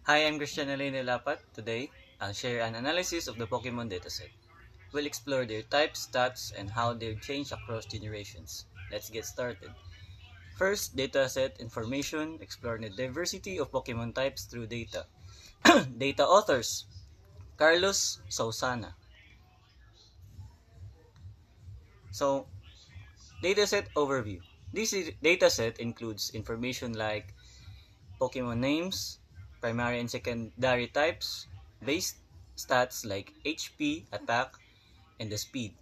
Hi, I'm Christian Elena Lapat. Today, I'll share an analysis of the Pokemon dataset. We'll explore their types, stats, and how they've changed across generations. Let's get started. First, dataset information, exploring the diversity of Pokemon types through data. Data authors, Carlos Sausana. So, dataset overview. Dataset includes information like Pokemon names, primary and secondary types, base stats like HP, attack, and the speed,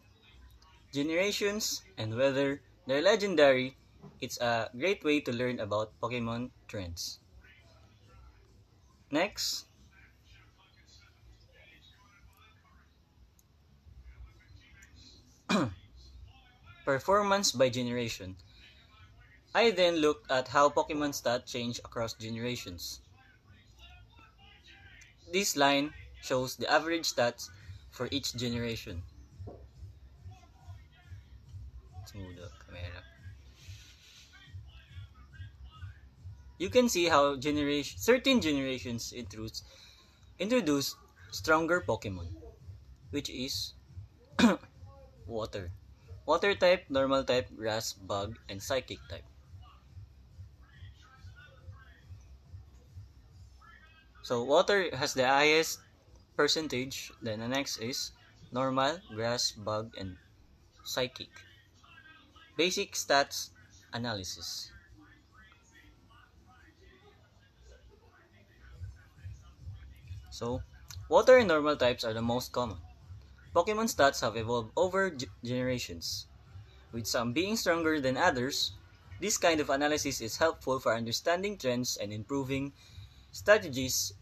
generations, and whether they're legendary. It's a great way to learn about Pokemon trends. Next, performance by generation. I then looked at how Pokemon stats change across generations. This line shows the average stats for each generation. Smooth camera. You can see how certain generations introduce stronger Pokemon, which is water. Water type, normal type, grass, bug, and psychic type. So water has the highest percentage, then the next is normal, grass, bug, and psychic. Basic stats analysis. So, water and normal types are the most common. Pokemon stats have evolved over generations, with some being stronger than others. This kind of analysis is helpful for understanding trends and improving strategies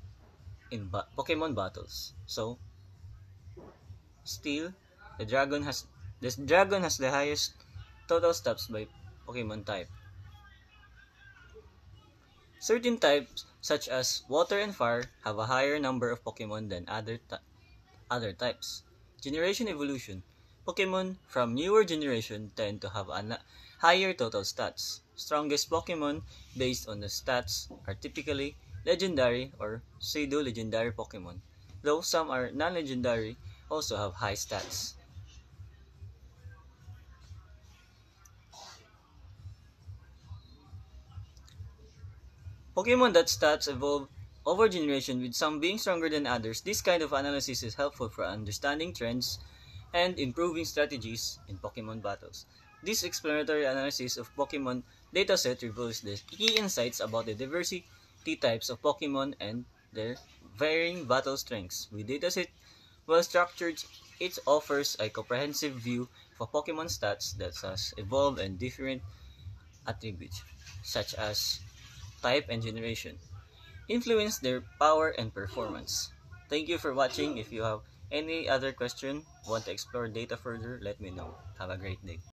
in Pokemon battles. So, still, the dragon has the highest total stats by Pokemon type. Certain types, such as water and fire, have a higher number of Pokemon than other types. Generation evolution. Pokemon from newer generation tend to have higher total stats. Strongest Pokemon based on the stats are typically legendary or pseudo-legendary Pokemon, though some are non-legendary also have high stats. Pokemon that stats evolve over generation with some being stronger than others. This kind of analysis is helpful for understanding trends and improving strategies in Pokemon battles. This explanatory analysis of Pokemon dataset reveals the key insights about the diversity types of Pokemon and their varying battle strengths. With dataset well structured, it offers a comprehensive view of Pokemon stats that has evolved and different attributes, such as type and generation, influence their power and performance. Thank you for watching. If you have any other question, want to explore data further, let me know. Have a great day.